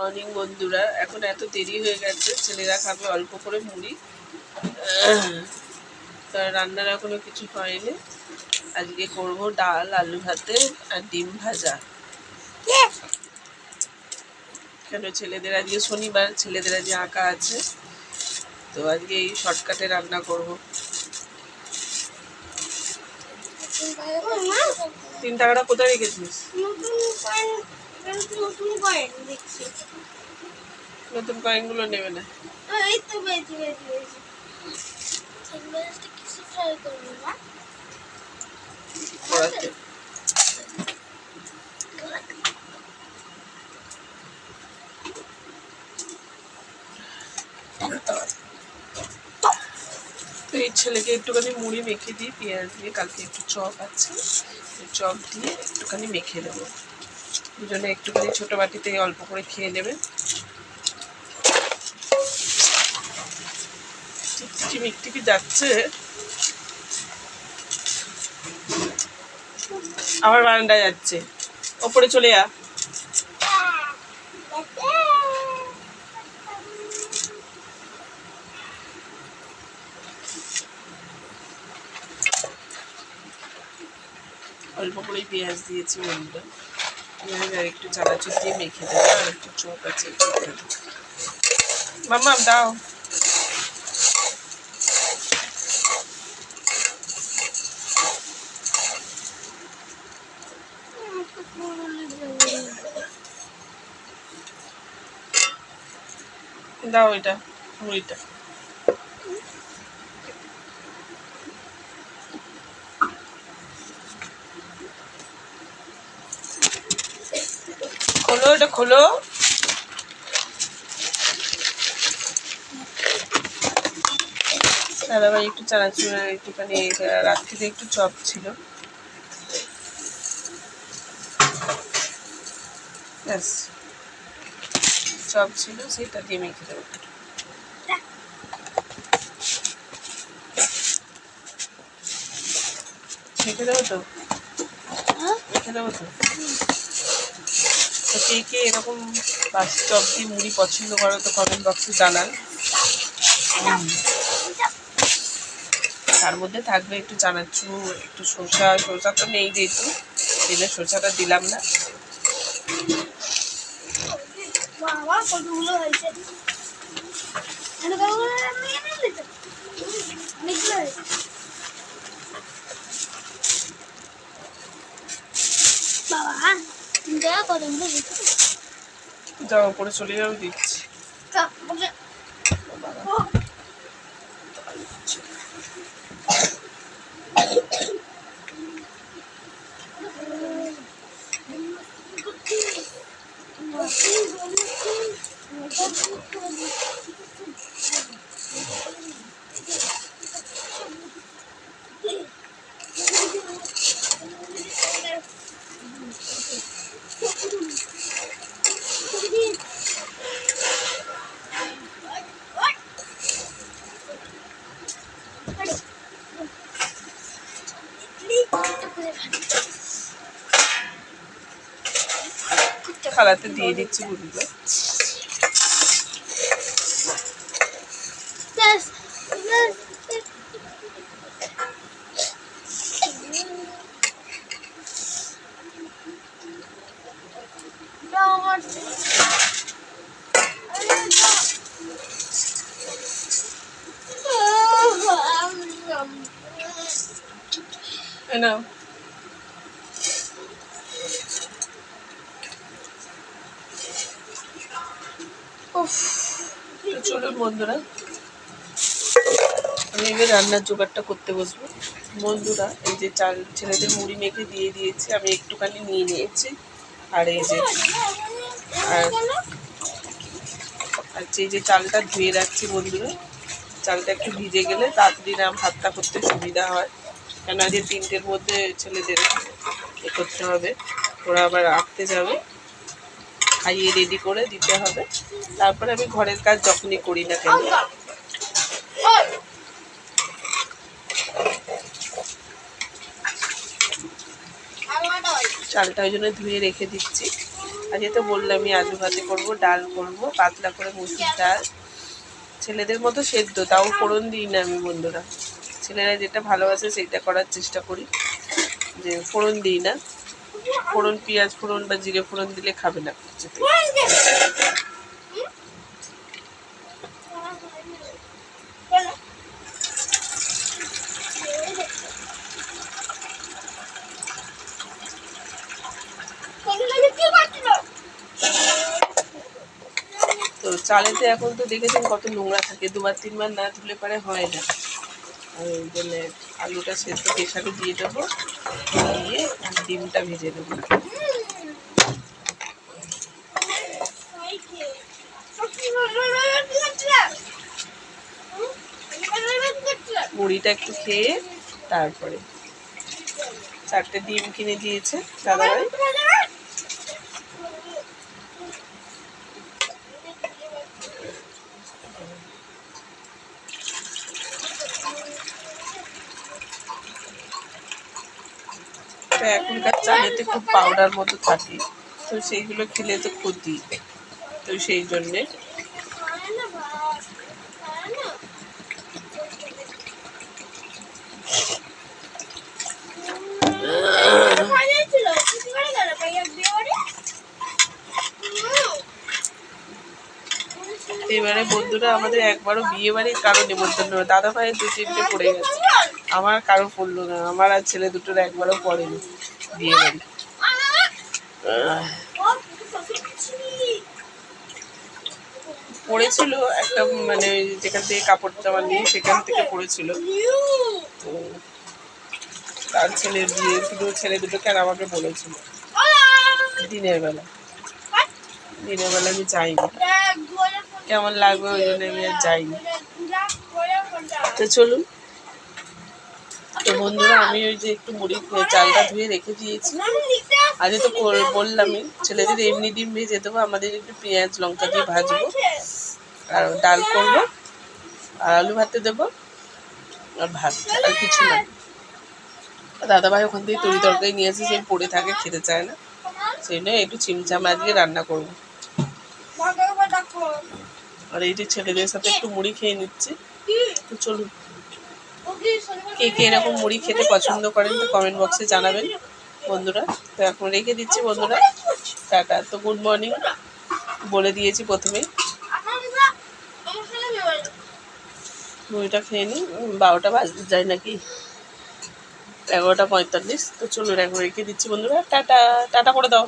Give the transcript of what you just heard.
Morning বন্ধুরা। এখন এত দেরি হয়ে গেছে, ছেলেরা খাবে অল্প করে মুড়ি। তা রান্নার এখনো কিছু হয়নি। আজকে করব ডাল, আলু ভাতে আর ডিম ভাজা। কেন ছেলেদের আজকে শনিবার, ছেলেদের আজকে আঁকা আছে, তো আজকে এই শর্টকাটে রান্না করব। 3 টাকাটা কোথায় রেখেছিস? নতুন কয়েনগুলো নেবে না? তো এই ছেলেকে একটুখানি মুড়ি মেখে দিই পেঁয়াজ দিয়ে, কালকে একটু চপ আছে, চপ দিয়ে একটুখানি মেখে দেবো। দুজনে একটুখানি ছোটো বাটিতে অল্প করে খেয়ে নেবে। টিকটিকি যাচ্ছে, আবার বারান্দায় যাচ্ছে। ওপরে চলে যা। অল্প করেই পেঁয়াজ দিয়েছি বন্ধুরা, আর একটু চানাচুর দিয়ে মেখে দেবো। আর একটু চপ আছে, মাম্মা দাও। দাও এটা মুড়িটা। খোলো এটা, খোলো। দাদাভাই একটু চানাচুর, একটুখানি রাত্রিতে একটু চপ ছিল, ব্যাস চপ ছিল, সেটা দিয়ে মেখে দেবো। মেখে দেবো তো, মেখে দেবো তো। তো কে কে এরকম বাস চপ দিয়ে মুড়ি পছন্দ করো তো কমেন্ট বক্সে জানান। তার মধ্যে থাকবে একটু চানাচুর, একটু শসা তো নেই যেহেতু, দিলে শসাটা দিলাম না। যাও উপরে চলে যাও, দিচ্ছি। থালাতে দিয়ে দিচ্ছি মুড়িগুলো। নাও চলুন বন্ধুরা, আমি এবার রান্নার জোগাড়টা করতে বসবো। বন্ধুরা এই যে চাল ছেলেদের মুড়ি মেখে দিয়ে দিয়েছি, আমি একটুখানি নিয়ে নিয়েছি। আর এই যে আর যে চালটা ধুয়ে রাখছি বন্ধুরা, চালটা একটু ভিজে গেলে তাড়াতাড়ি ভাতটা করতে সুবিধা হয়। কেন আজকে 3টের মধ্যে ছেলেদের এ করতে হবে, ওরা আবার আঁকতে যাবে, খাইয়ে রেডি করে দিতে হবে। তারপরে আমি ঘরের কাজ যখনই করি না কেন। চালটা ওই জন্য ধুয়ে রেখে দিচ্ছি। আজকে তো বললামই আলু ভাতে করবো, ডাল করবো, পাতলা করে মুসুর ডাল, ছেলেদের মতো সেদ্ধ, তাও ফোড়ন দিই না আমি বন্ধুরা। ছেলেরা যেটা ভালোবাসে সেটা করার চেষ্টা করি, যে ফোড়ন দিই না। ফোড়ন পেঁয়াজ ফোড়ন বা জিরে ফোড়ন দিলে খাবে না কিছুতে। তো চালেতে এখন তো দেখেছেন কত নোংরা থাকে, 2-3 বার না ধুলে পরে হয় না। আর ওই জন্য আলুটা সেদ্ধ প্রেশারে দিয়ে দেবো, দিয়ে ডিমটা ভেজে দেবো। মুড়িটা একটু খেয়ে তারপরে 4টে ডিম কিনে দিয়েছে দাদাভাই। এখনকার চালেতে খুব পাউডার মতো থাকে, তো সেইগুলো খেলে তো ক্ষতি, তো সেই জন্যে এবারে বন্ধুরা আমাদের একবারও বিয়ে বাড়ির কারো নেমন্তন্ন, দাদা ভাইয়ের 2-3টে পড়ে গেছে, আমার কারো পড়লো না, আমার আর ছেলে দুটোর একবারও পড়েনি বিয়ে বাড়ি। পড়েছিল একটা, মানে যেখান থেকে কাপড় জামা নিয়ে সেখান থেকে পড়েছিল। তো তার ছেলের বিয়ে, দুটো ছেলে দুটোকে আর আমাকে বলেছিল দিনের বেলা। দিনের বেলা আমি যাইনি, কেমন লাগবে ওই জন্য আমি আর যাইনি। তো চলুন। তো বন্ধুরা আমি ওই যে একটু মুড়ি চালটা ধুয়ে রেখে দিয়েছি, আজকে তো বললামই ছেলেদের এমনি ডিম ভেজে দেবো, আমাদের একটু পেঁয়াজ লঙ্কা দিয়ে ভাজবো, আর ডাল করবো, আর আলু ভাতে দেবো, আর ভাত, আর কিছু না। দাদাভাই ওখান থেকে তরি তরকারি নিয়ে এসে সেই পড়ে থাকে, খেতে চায় না, সেই জন্য একটু চিমচাম আজকে রান্না করবো। আর এই যে ছেলেদের সাথে একটু মুড়ি খেয়ে নিচ্ছি। তো চলুন, কে কে এরকম মুড়ি খেতে পছন্দ করেন তো কমেন্ট বক্সে জানাবেন বন্ধুরা। তো এখন রেখে দিচ্ছি বন্ধুরা, টাটা। তো গুড মর্নিং বলে দিয়েছি প্রথমেই। মুড়িটা খেয়ে নিই, 12টা বাজতে যায় নাকি, 11টা 45। তো চলুন এখন রেখে দিচ্ছি বন্ধুরা, টাটা। টাটা করে দাও।